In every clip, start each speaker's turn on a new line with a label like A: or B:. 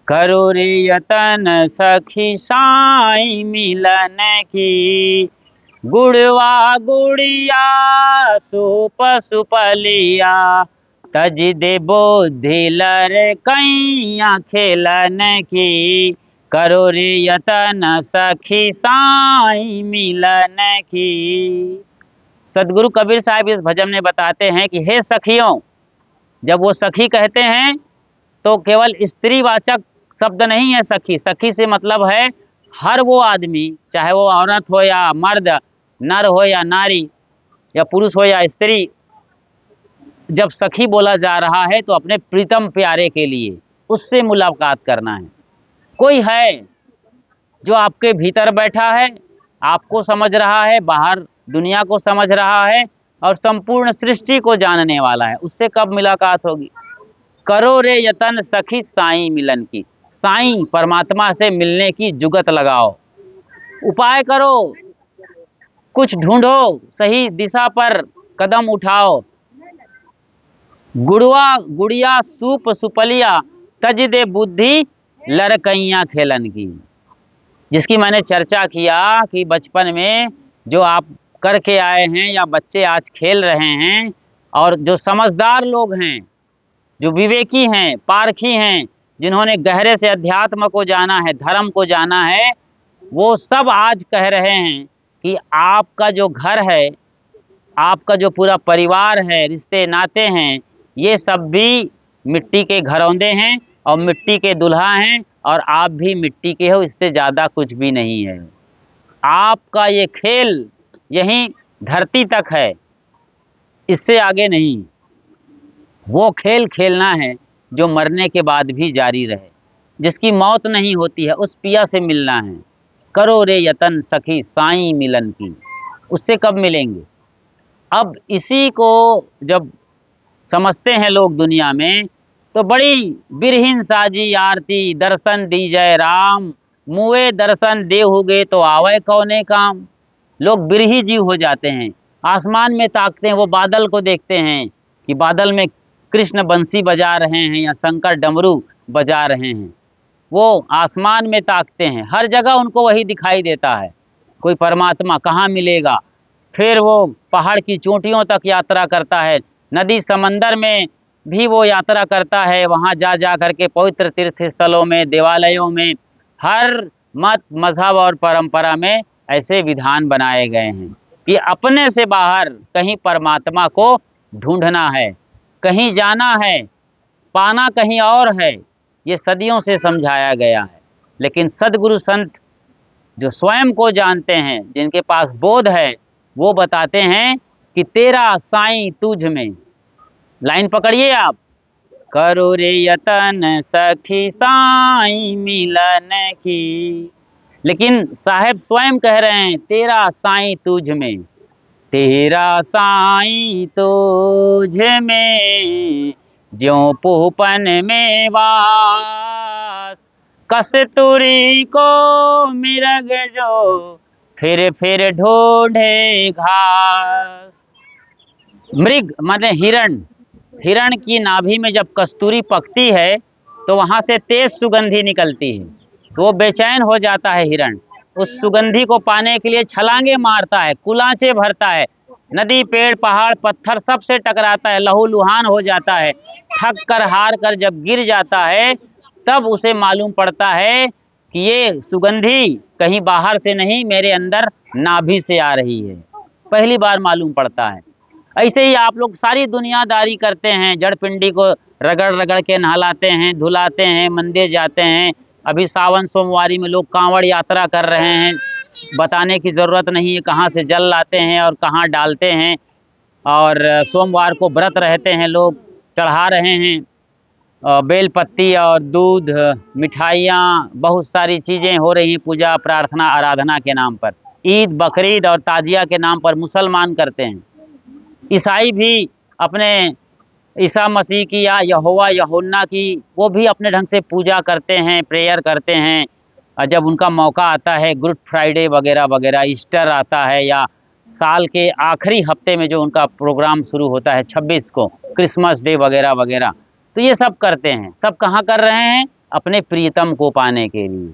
A: करो रे यतन सखी साई मिलन की। गुड़वा गुड़िया सुप सुपलिया, तज दे बुद्धि लर कैया खेलन की। करो रे यतन सखी साई मिलन की। सदगुरु कबीर साहब इस भजन में बताते हैं कि हे सखियों, जब वो सखी कहते हैं तो केवल स्त्रीवाचक शब्द नहीं है सखी। सखी से मतलब है हर वो आदमी, चाहे वो औरत हो या मर्द, नर हो या नारी, या पुरुष हो या स्त्री। जब सखी बोला जा रहा है तो अपने प्रीतम प्यारे के लिए उससे मुलाकात करना है। कोई है जो आपके भीतर बैठा है, आपको समझ रहा है, बाहर दुनिया को समझ रहा है और संपूर्ण सृष्टि को जानने वाला है। उससे कब मुलाकात होगी? करो रे यतन सखी साईं मिलन की। साईं परमात्मा से मिलने की जुगत लगाओ, उपाय करो, कुछ ढूंढो, सही दिशा पर कदम उठाओ। गुड़वा गुड़िया सूप सुपलिया, तज दे बुद्धि लड़कैया खेलन की। जिसकी मैंने चर्चा किया कि बचपन में जो आप करके आए हैं या बच्चे आज खेल रहे हैं, और जो समझदार लोग हैं, जो विवेकी हैं, पारखी हैं, जिन्होंने गहरे से अध्यात्म को जाना है, धर्म को जाना है, वो सब आज कह रहे हैं कि आपका जो घर है, आपका जो पूरा परिवार है, रिश्ते नाते हैं, ये सब भी मिट्टी के घरौंदे हैं और मिट्टी के दुल्हा हैं, और आप भी मिट्टी के हो, इससे ज़्यादा कुछ भी नहीं है। आपका ये खेल यहीं धरती तक है, इससे आगे नहीं। वो खेल खेलना है जो मरने के बाद भी जारी रहे, जिसकी मौत नहीं होती है, उस पिया से मिलना है। करो रे यतन सखी साईं मिलन की। उससे कब मिलेंगे? अब इसी को जब समझते हैं लोग दुनिया में, तो बड़ी बिरहीन साजी आरती, दर्शन दीजय राम, मुए दर्शन देहुगे तो आवे कौने काम। लोग बिरही जीव हो जाते हैं। आसमान में ताकते हैं, वो बादल को देखते हैं कि बादल में कृष्ण बंसी बजा रहे हैं या शंकर डमरू बजा रहे हैं। वो आसमान में ताकते हैं, हर जगह उनको वही दिखाई देता है। कोई परमात्मा कहाँ मिलेगा? फिर वो पहाड़ की चोटियों तक यात्रा करता है, नदी समंदर में भी वो यात्रा करता है। वहाँ जा जा करके पवित्र तीर्थ स्थलों में, देवालयों में, हर मत मजहब और परंपरा में ऐसे विधान बनाए गए हैं कि अपने से बाहर कहीं परमात्मा को ढूंढना है, कहीं जाना है, पाना कहीं और है। ये सदियों से समझाया गया है। लेकिन सदगुरु संत जो स्वयं को जानते हैं, जिनके पास बोध है, वो बताते हैं कि तेरा साईं तुझ में। लाइन पकड़िए आप। करो रे यतन सखी साईं मिलन की। लेकिन साहब स्वयं कह रहे हैं तेरा साईं तुझ में, तेरा साईं तुझ में, ज्यों पूपन में वास, कस्तूरी को मिरग जो फिर ढूंढे घास। मृग माने हिरण, हिरण की नाभि में जब कस्तूरी पकती है तो वहाँ से तेज सुगंधी निकलती है, तो वो बेचैन हो जाता है हिरण। उस सुगंधी को पाने के लिए छलांगे मारता है, कुलांचे भरता है, नदी पेड़ पहाड़ पत्थर सब से टकराता है, लहूलुहान हो जाता है। थक कर हार कर जब गिर जाता है, तब उसे मालूम पड़ता है कि ये सुगंधी कहीं बाहर से नहीं, मेरे अंदर नाभि से आ रही है। पहली बार मालूम पड़ता है। ऐसे ही आप लोग सारी दुनियादारी करते हैं, जड़ पिंडी को रगड़ रगड़ के नहलाते हैं, धुलाते हैं, मंदिर जाते हैं। अभी सावन सोमवारी में लोग कांवड़ यात्रा कर रहे हैं, बताने की ज़रूरत नहीं है कहाँ से जल लाते हैं और कहाँ डालते हैं। और सोमवार को व्रत रहते हैं लोग, चढ़ा रहे हैं बेल पत्ती और दूध, मिठाइयाँ, बहुत सारी चीज़ें हो रही हैं पूजा प्रार्थना आराधना के नाम पर। ईद बकरीद और ताजिया के नाम पर मुसलमान करते हैं। ईसाई भी अपने ईसा मसीह की या यहोवा यहोन्ना की, वो भी अपने ढंग से पूजा करते हैं, प्रेयर करते हैं। और जब उनका मौका आता है, गुड फ्राइडे वगैरह वगैरह, ईस्टर आता है, या साल के आखिरी हफ्ते में जो उनका प्रोग्राम शुरू होता है 26 को, क्रिसमस डे वगैरह वगैरह, तो ये सब करते हैं। सब कहाँ कर रहे हैं? अपने प्रीतम को पाने के लिए।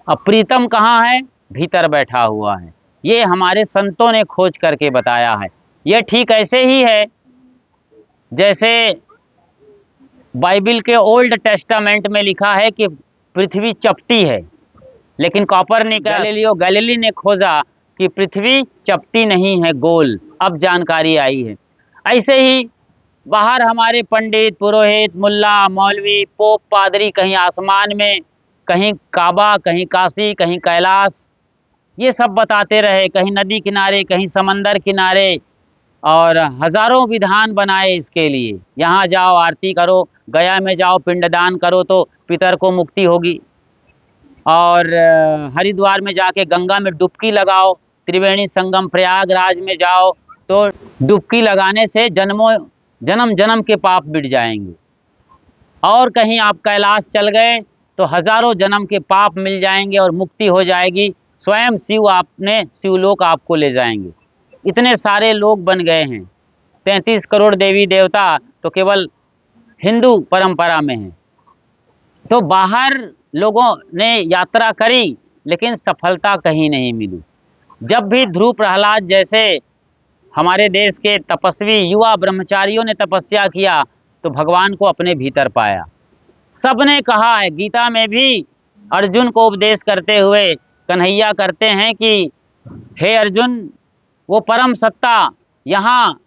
A: अब प्रीतम कहाँ है? भीतर बैठा हुआ है। ये हमारे संतों ने खोज करके बताया है। ये ठीक ऐसे ही है जैसे बाइबिल के ओल्ड टेस्टामेंट में लिखा है कि पृथ्वी चपटी है, लेकिन कोपरनिकस गैलीलियो गैलीली ने खोजा कि पृथ्वी चपटी नहीं है, गोल। अब जानकारी आई है। ऐसे ही बाहर हमारे पंडित, पुरोहित, मुल्ला, मौलवी, पोप, पादरी कहीं आसमान में, कहीं काबा, कहीं काशी, कहीं कैलाश, ये सब बताते रहे। कहीं नदी किनारे, कहीं समंदर किनारे, और हजारों विधान बनाए इसके लिए। यहाँ जाओ आरती करो, गया में जाओ पिंडदान करो तो पितर को मुक्ति होगी, और हरिद्वार में जाके गंगा में डुबकी लगाओ, त्रिवेणी संगम प्रयागराज में जाओ तो डुबकी लगाने से जन्म जन्म के पाप मिट जाएंगे। और कहीं आप कैलाश चल गए तो हजारों जन्म के पाप मिल जाएंगे और मुक्ति हो जाएगी। स्वयं शिवलोक आपको ले जाएंगे। इतने सारे लोग बन गए हैं। 33 करोड़ देवी देवता तो केवल हिंदू परंपरा में हैं। तो बाहर लोगों ने यात्रा करी, लेकिन सफलता कहीं नहीं मिली। जब भी ध्रुव प्रहलाद जैसे हमारे देश के तपस्वी युवा ब्रह्मचारियों ने तपस्या किया तो भगवान को अपने भीतर पाया। सबने कहा है, गीता में भी अर्जुन को उपदेश करते हुए कन्हैया करते हैं कि हे अर्जुन, वो परम सत्ता यहाँ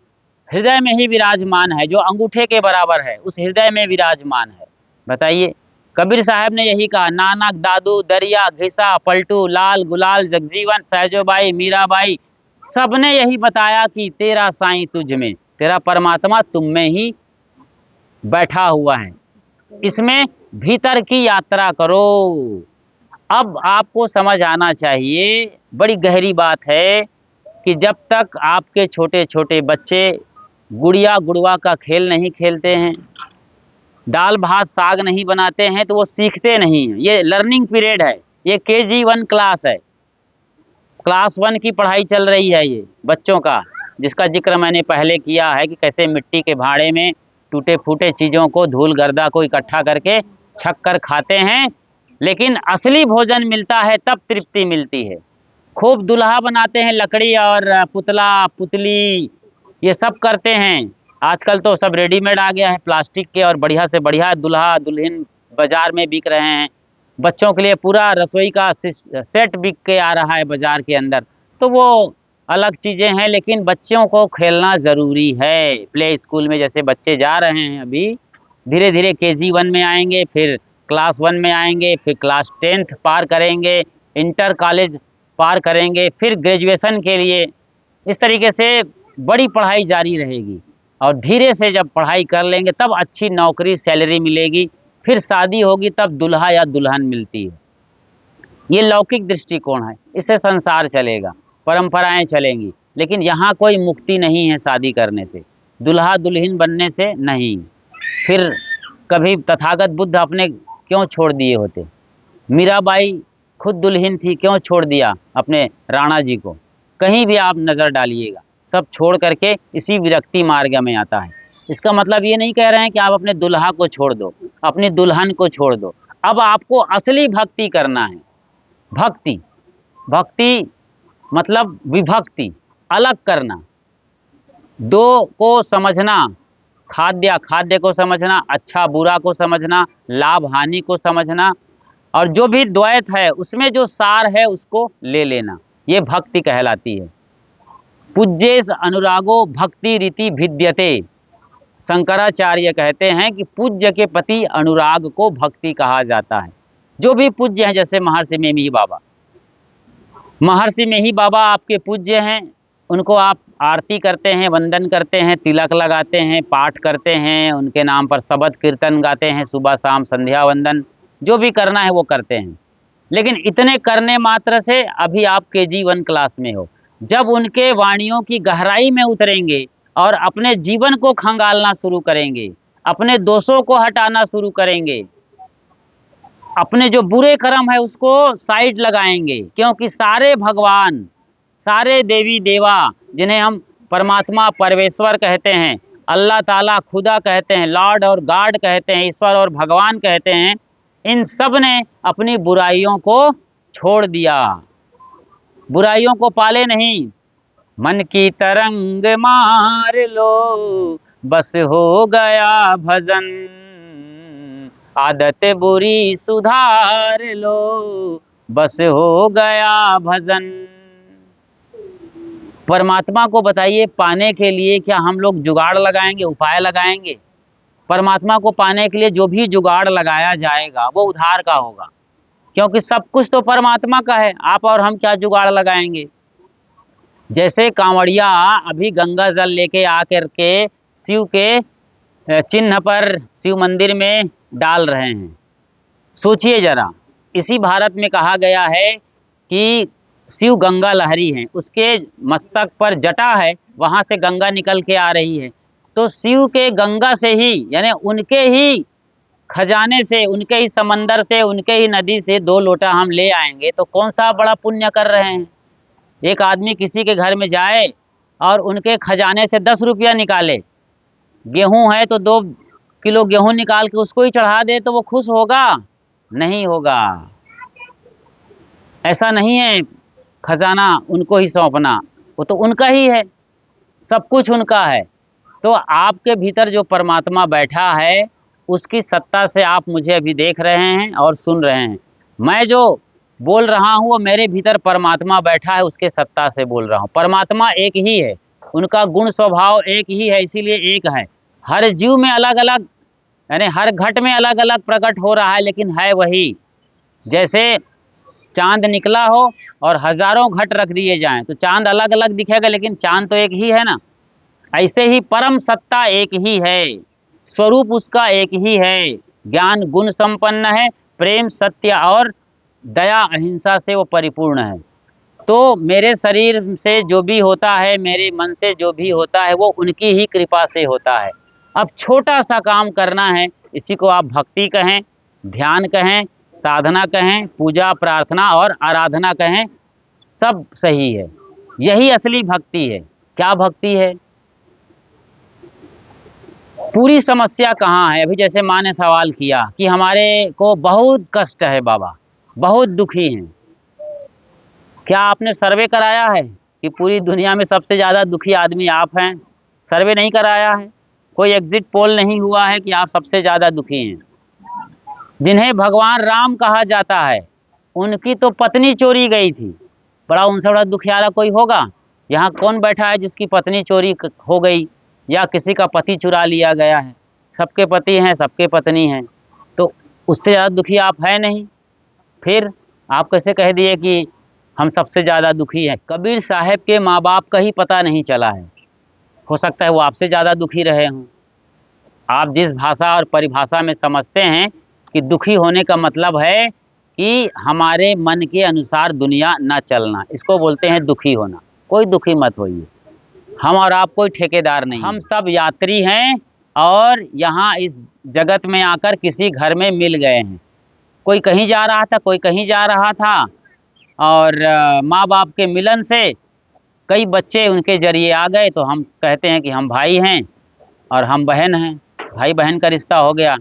A: हृदय में ही विराजमान है, जो अंगूठे के बराबर है, उस हृदय में विराजमान है। बताइए, कबीर साहब ने यही कहा, नानक, दादू, दरिया, घिसा, पलटू, लाल, गुलाल, जगजीवन, सहजोबाई, मीराबाई, सबने यही बताया कि तेरा साईं तुझ में, तेरा परमात्मा तुम में ही बैठा हुआ है। इसमें भीतर की यात्रा करो। अब आपको समझ आना चाहिए, बड़ी गहरी बात है कि जब तक आपके छोटे छोटे बच्चे गुड़िया गुड़वा का खेल नहीं खेलते हैं, दाल भात साग नहीं बनाते हैं, तो वो सीखते नहीं हैं। ये लर्निंग पीरियड है, ये KG1 क्लास है। क्लास 1 की पढ़ाई चल रही है ये बच्चों का, जिसका जिक्र मैंने पहले किया है कि कैसे मिट्टी के भाड़े में टूटे फूटे चीज़ों को, धूल गर्दा को इकट्ठा करके छक कर खाते हैं। लेकिन असली भोजन मिलता है तब तृप्ति मिलती है। खूब दुल्हा बनाते हैं, लकड़ी और पुतला पुतली ये सब करते हैं। आजकल तो सब रेडीमेड आ गया है प्लास्टिक के, और बढ़िया से बढ़िया दुल्हा दुल्हन बाज़ार में बिक रहे हैं। बच्चों के लिए पूरा रसोई का सेट बिक के आ रहा है बाज़ार के अंदर। तो वो अलग चीज़ें हैं, लेकिन बच्चों को खेलना ज़रूरी है। प्ले स्कूल में जैसे बच्चे जा रहे हैं अभी, धीरे धीरे KG1 में आएंगे, फिर क्लास 1 में आएंगे, फिर क्लास 10th पार करेंगे, इंटर कॉलेज पार करेंगे, फिर ग्रेजुएशन के लिए। इस तरीके से बड़ी पढ़ाई जारी रहेगी, और धीरे से जब पढ़ाई कर लेंगे तब अच्छी नौकरी, सैलरी मिलेगी, फिर शादी होगी, तब दुल्हा या दुल्हन मिलती है। ये लौकिक दृष्टिकोण है, इससे संसार चलेगा, परंपराएं चलेंगी। लेकिन यहाँ कोई मुक्ति नहीं है शादी करने से, दुल्हा दुल्हन बनने से नहीं। फिर कभी तथागत बुद्ध अपने क्यों छोड़ दिए होते? मीराबाई खुद दुल्हन थी, क्यों छोड़ दिया अपने राणा जी को? कहीं भी आप नज़र डालिएगा, सब छोड़ करके इसी विरक्ति मार्ग में आता है। इसका मतलब ये नहीं कह रहे हैं कि आप अपने दुल्हा को छोड़ दो, अपनी दुल्हन को छोड़ दो। अब आपको असली भक्ति करना है। भक्ति मतलब विभक्ति, अलग करना, दो को समझना, खाद्य को समझना, अच्छा बुरा को समझना, लाभ हानि को समझना, और जो भी द्वैत है उसमें जो सार है उसको ले लेना, ये भक्ति कहलाती है। पूज्येस अनुरागो भक्ति रीति भिद्यते। शंकराचार्य कहते हैं कि पूज्य के प्रति अनुराग को भक्ति कहा जाता है। जो भी पूज्य हैं, जैसे महर्षि मेही बाबा आपके पूज्य हैं, उनको आप आरती करते हैं, वंदन करते हैं, तिलक लगाते हैं, पाठ करते हैं, उनके नाम पर शबद कीर्तन गाते हैं, सुबह शाम संध्या वंदन, जो भी करना है वो करते हैं। लेकिन इतने करने मात्र से अभी आप KG1 क्लास में हो। जब उनके वाणियों की गहराई में उतरेंगे और अपने जीवन को खंगालना शुरू करेंगे, अपने दोषों को हटाना शुरू करेंगे, अपने जो बुरे कर्म है उसको साइड लगाएंगे, क्योंकि सारे भगवान, सारे देवी देवा, जिन्हें हम परमात्मा परमेश्वर कहते हैं, अल्लाह ताला खुदा कहते हैं, लॉर्ड और गॉड कहते हैं, ईश्वर और भगवान कहते हैं, इन सब ने अपनी बुराइयों को छोड़ दिया, बुराइयों को पाले नहीं। मन की तरंग मार लो, बस हो गया भजन, आदत बुरी सुधार लो, बस हो गया भजन। परमात्मा को बताइए, पाने के लिए क्या हम लोग जुगाड़ लगाएंगे, उपाय लगाएंगे? परमात्मा को पाने के लिए जो भी जुगाड़ लगाया जाएगा वो उधार का होगा, क्योंकि सब कुछ तो परमात्मा का है। आप और हम क्या जुगाड़ लगाएंगे? जैसे कांवड़िया अभी गंगा जल लेके आकर के शिव के चिन्ह पर शिव मंदिर में डाल रहे हैं। सोचिए जरा, इसी भारत में कहा गया है कि शिव गंगा लहरी हैं, उसके मस्तक पर जटा है, वहाँ से गंगा निकल के आ रही है। तो शिव के गंगा से ही, यानी उनके ही खजाने से, उनके ही समंदर से, उनके ही नदी से 2 लोटा हम ले आएंगे तो कौन सा बड़ा पुण्य कर रहे हैं? एक आदमी किसी के घर में जाए और उनके खजाने से 10 रुपया निकाले, गेहूं है तो 2 किलो गेहूं निकाल के उसको ही चढ़ा दे, तो वो खुश होगा? नहीं होगा। ऐसा नहीं है खजाना उनको ही सौंपना, वो तो उनका ही है, सब कुछ उनका है। तो आपके भीतर जो परमात्मा बैठा है उसकी सत्ता से आप मुझे अभी देख रहे हैं और सुन रहे हैं। मैं जो बोल रहा हूँ वो मेरे भीतर परमात्मा बैठा है, उसके सत्ता से बोल रहा हूँ। परमात्मा एक ही है, उनका गुण स्वभाव एक ही है, इसीलिए एक है। हर जीव में अलग अलग, यानी हर घट में अलग अलग प्रकट हो रहा है, लेकिन है वही। जैसे चांद निकला हो और हजारों घट रख दिए जाएं तो चांद अलग अलग दिखेगा, लेकिन चांद तो एक ही है ना। ऐसे ही परम सत्ता एक ही है, स्वरूप उसका एक ही है, ज्ञान गुण संपन्न है, प्रेम सत्य और दया अहिंसा से वो परिपूर्ण है। तो मेरे शरीर से जो भी होता है, मेरे मन से जो भी होता है, वो उनकी ही कृपा से होता है। अब छोटा सा काम करना है, इसी को आप भक्ति कहें, ध्यान कहें, साधना कहें, पूजा प्रार्थना और आराधना कहें, सब सही है। यही असली भक्ति है। क्या भक्ति है? पूरी समस्या कहाँ है? अभी जैसे माँ ने सवाल किया कि हमारे को बहुत कष्ट है बाबा, बहुत दुखी हैं। क्या आपने सर्वे कराया है कि पूरी दुनिया में सबसे ज़्यादा दुखी आदमी आप हैं? सर्वे नहीं कराया है, कोई एग्जिट पोल नहीं हुआ है कि आप सबसे ज़्यादा दुखी हैं। जिन्हें भगवान राम कहा जाता है, उनकी तो पत्नी चोरी गई थी, बड़ा उनसे बड़ा दुखियारा कोई होगा? यहाँ कौन बैठा है जिसकी पत्नी चोरी हो गई या किसी का पति चुरा लिया गया है? सबके पति हैं, सबके पत्नी हैं, तो उससे ज़्यादा दुखी आप है नहीं। फिर आप कैसे कह दिए कि हम सबसे ज़्यादा दुखी हैं? कबीर साहब के माँ बाप का ही पता नहीं चला है, हो सकता है वो आपसे ज़्यादा दुखी रहे हों। आप जिस भाषा और परिभाषा में समझते हैं कि दुखी होने का मतलब है कि हमारे मन के अनुसार दुनिया ना चलना, इसको बोलते हैं दुखी होना। कोई दुखी मत होइए, हम और आप कोई ठेकेदार नहीं, हम सब यात्री हैं और यहाँ इस जगत में आकर किसी घर में मिल गए हैं। कोई कहीं जा रहा था, कोई कहीं जा रहा था, और माँ बाप के मिलन से कई बच्चे उनके जरिए आ गए, तो हम कहते हैं कि हम भाई हैं और हम बहन हैं। भाई बहन का रिश्ता हो गया,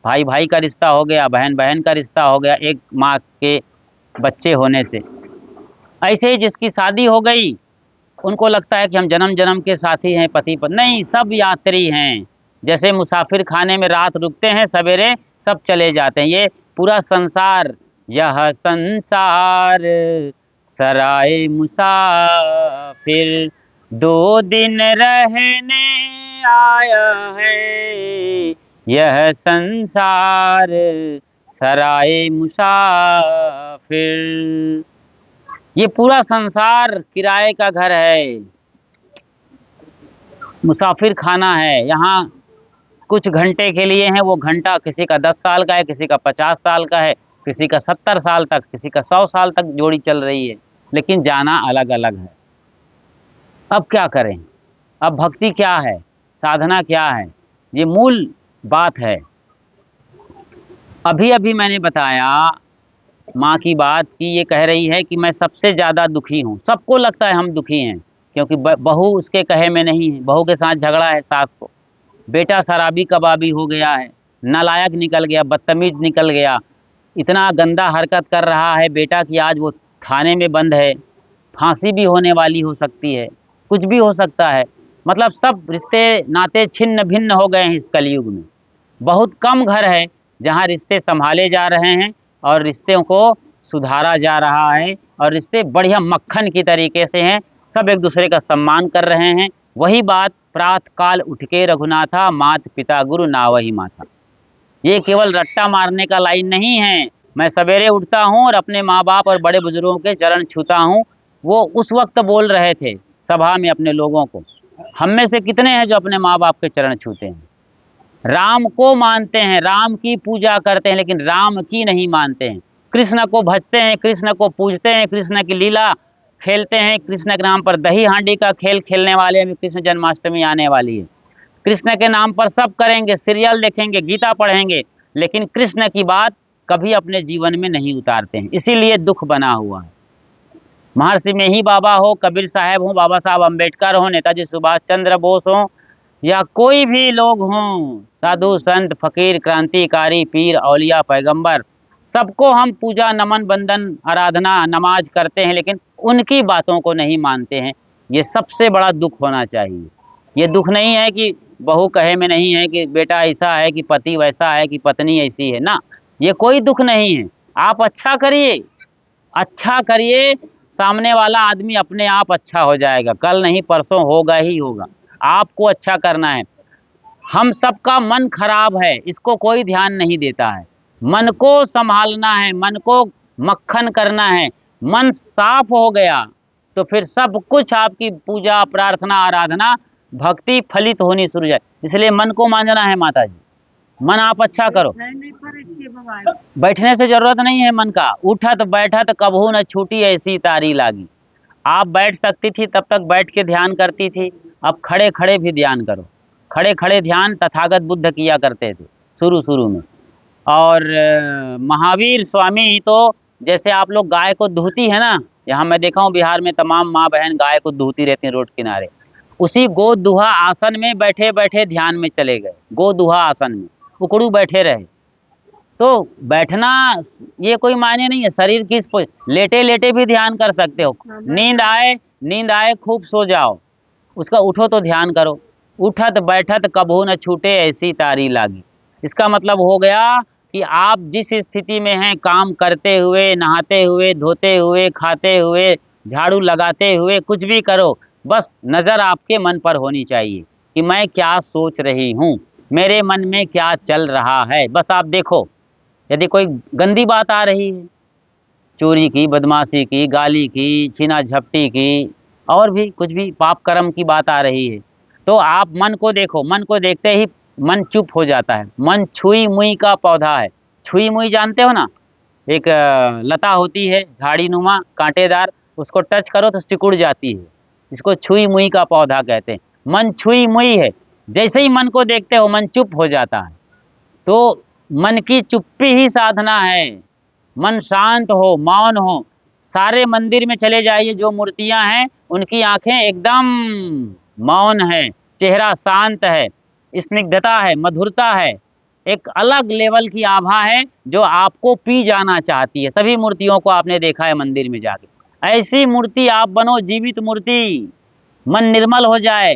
A: भाई भाई का रिश्ता हो गया, बहन बहन का रिश्ता हो गया, एक माँ के बच्चे होने से। ऐसे ही जिसकी शादी हो गई, उनको लगता है कि हम जन्म जन्म के साथी हैं, पति पत्नी। नहीं, सब यात्री हैं। जैसे मुसाफिर खाने में रात रुकते हैं, सवेरे सब चले जाते हैं। ये पूरा संसार, यह संसार सराय मुसाफिर, 2 दिन रहने आया है, यह संसार सराय मुसाफिर। ये पूरा संसार किराए का घर है, मुसाफिर खाना है। यहाँ कुछ घंटे के लिए हैं, वो घंटा किसी का 10 साल का है, किसी का 50 साल का है, किसी का 70 साल तक, किसी का 100 साल तक जोड़ी चल रही है, लेकिन जाना अलग अलग है। अब क्या करें? अब भक्ति क्या है, साधना क्या है, ये मूल बात है। अभी अभी मैंने बताया माँ की बात कि ये कह रही है कि मैं सबसे ज़्यादा दुखी हूँ। सबको लगता है हम दुखी हैं, क्योंकि बहू उसके कहे में नहीं है, बहू के साथ झगड़ा है सास को, बेटा शराबी कबाबी हो गया है, नालायक निकल गया, बदतमीज निकल गया, इतना गंदा हरकत कर रहा है बेटा कि आज वो थाने में बंद है, फांसी भी होने वाली हो सकती है, कुछ भी हो सकता है। मतलब सब रिश्ते नाते छिन्न भिन्न हो गए हैं इस कलयुग में। बहुत कम घर है जहाँ रिश्ते संभाले जा रहे हैं और रिश्तों को सुधारा जा रहा है, और रिश्ते बढ़िया मक्खन की तरीके से हैं, सब एक दूसरे का सम्मान कर रहे हैं। वही बात प्रातः काल उठ के रघुनाथा, मात पिता गुरु नावहि माथा। ये केवल रट्टा मारने का लाइन नहीं है। मैं सवेरे उठता हूँ और अपने माँ बाप और बड़े बुजुर्गों के चरण छूता हूँ। वो उस वक्त बोल रहे थे सभा में अपने लोगों को, हम में से कितने हैं जो अपने माँ बाप के चरण छूते हैं, राम को मानते हैं, राम की पूजा करते हैं, लेकिन राम की नहीं मानते हैं। कृष्ण को भजते हैं, कृष्ण को पूजते हैं, कृष्ण की लीला खेलते हैं, कृष्ण के नाम पर दही हांडी का खेल खेलने वाले हैं। कृष्ण जन्माष्टमी आने वाली है, कृष्ण के नाम पर सब करेंगे, सीरियल देखेंगे, गीता पढ़ेंगे, लेकिन कृष्ण की बात कभी अपने जीवन में नहीं उतारते हैं। इसीलिए दुख बना हुआ है। महर्षि में ही बाबा हो, कबीर साहब हो, बाबा साहब अम्बेडकर हो, नेताजी सुभाष चंद्र बोस हो, या कोई भी लोग हों, साधु संत फकीर क्रांतिकारी पीर औलिया पैगंबर, सबको हम पूजा नमन बंदन आराधना नमाज करते हैं, लेकिन उनकी बातों को नहीं मानते हैं। ये सबसे बड़ा दुख होना चाहिए। ये दुख नहीं है कि बहू कहे में नहीं है कि बेटा ऐसा है कि पति वैसा है कि पत्नी ऐसी है ना, ये कोई दुख नहीं है। आप अच्छा करिए, अच्छा करिए, सामने वाला आदमी अपने आप अच्छा हो जाएगा, कल नहीं परसों होगा ही होगा। आपको अच्छा करना है। हम सबका मन खराब है, इसको कोई ध्यान नहीं देता है। मन को संभालना है, मन को मक्खन करना है। मन साफ हो गया तो फिर सब कुछ आपकी पूजा प्रार्थना आराधना भक्ति फलित होनी शुरू हो जाए। इसलिए मन को मांझना है माता जी, मन आप अच्छा करो। बैठने से जरूरत नहीं है मन का, उठत बैठत कबहू न छूटी ऐसी तारी लागी। आप बैठ सकती थी तब तक बैठ के ध्यान करती थी, अब खड़े खड़े भी ध्यान करो। खड़े खड़े ध्यान तथागत बुद्ध किया करते थे शुरू में। और महावीर स्वामी तो जैसे आप लोग गाय को दूहती है ना, यहाँ मैं देखा हूँ बिहार में तमाम माँ बहन गाय को दूहती रहती हैं रोड किनारे, उसी गो दुहा आसन में बैठे बैठे ध्यान में चले गए। गो दुहा आसन में उकड़ू बैठे रहे। तो बैठना ये कोई मायने नहीं है, शरीर की लेटे लेटे भी ध्यान कर सकते हो। नींद आए खूब सो जाओ, उसका उठो तो ध्यान करो। उठत बैठत कबहू न छूटे ऐसी तारी लागी। इसका मतलब हो गया कि आप जिस स्थिति में हैं, काम करते हुए, नहाते हुए, धोते हुए, खाते हुए, झाड़ू लगाते हुए, कुछ भी करो, बस नज़र आपके मन पर होनी चाहिए कि मैं क्या सोच रही हूँ, मेरे मन में क्या चल रहा है। बस आप देखो, यदि कोई गंदी बात आ रही है, चोरी की, बदमाशी की, गाली की, छीना झपटी की, और भी कुछ भी पाप कर्म की बात आ रही है, तो आप मन को देखो। मन को देखते ही मन चुप हो जाता है। मन छुई मुई का पौधा है। छुई मुई जानते हो ना, एक लता होती है झाड़ी नुमा कांटेदार, उसको टच करो तो सिकुड़ जाती है, इसको छुई मुई का पौधा कहते हैं। मन छुई मुई है, जैसे ही मन को देखते हो मन चुप हो जाता है। तो मन की चुप्पी ही साधना है। मन शांत हो, मौन हो। सारे मंदिर में चले जाइए, जो मूर्तियां हैं उनकी आंखें एकदम मौन है, चेहरा शांत है, स्निग्धता है, मधुरता है, एक अलग लेवल की आभा है जो आपको पी जाना चाहती है। सभी मूर्तियों को आपने देखा है मंदिर में जाके। ऐसी मूर्ति आप बनो, जीवित मूर्ति। मन निर्मल हो जाए,